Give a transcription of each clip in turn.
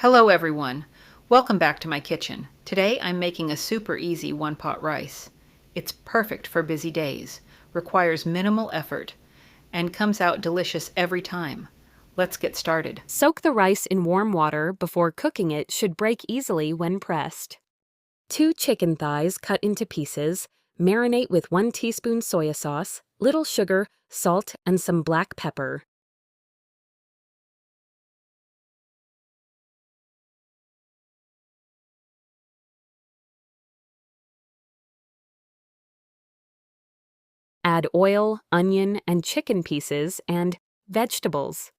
Hello everyone. Welcome back to my kitchen. Today I'm making a super easy one-pot rice. It's perfect for busy days, requires minimal effort, and comes out delicious every time. Let's get started. Soak the rice in warm water before cooking. It should break easily when pressed. 2 chicken thighs cut into pieces. Marinate with 1 teaspoon soya sauce, little sugar, salt, and some black pepper. Add oil, onion, and chicken pieces and vegetables.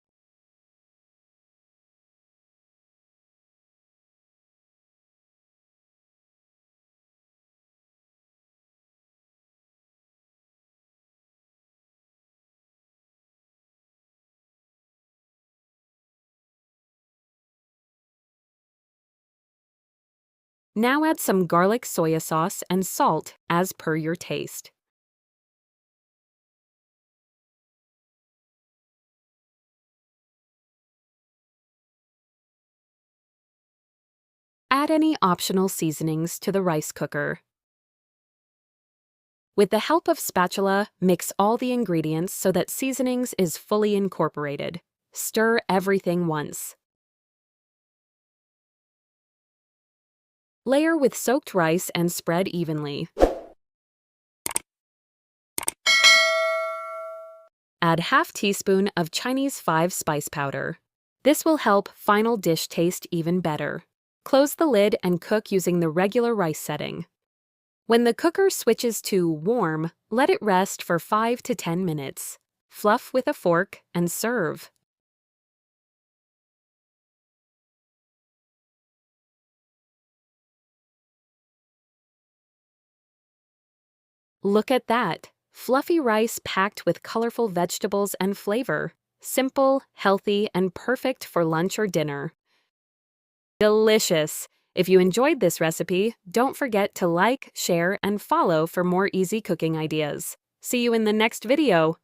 Now add some garlic soya sauce and salt as per your taste. Add any optional seasonings to the rice cooker. With the help of spatula, mix all the ingredients so that seasonings is fully incorporated. Stir everything once. Layer with soaked rice and spread evenly. Add ½ teaspoon of Chinese 5 spice powder. This will help final dish taste even better. Close the lid and cook using the regular rice setting. When the cooker switches to warm, let it rest for 5 to 10 minutes. Fluff with a fork and serve. Look at that! Fluffy rice packed with colorful vegetables and flavor. Simple, healthy, and perfect for lunch or dinner. Delicious! If you enjoyed this recipe, don't forget to like, share, and follow for more easy cooking ideas. See you in the next video!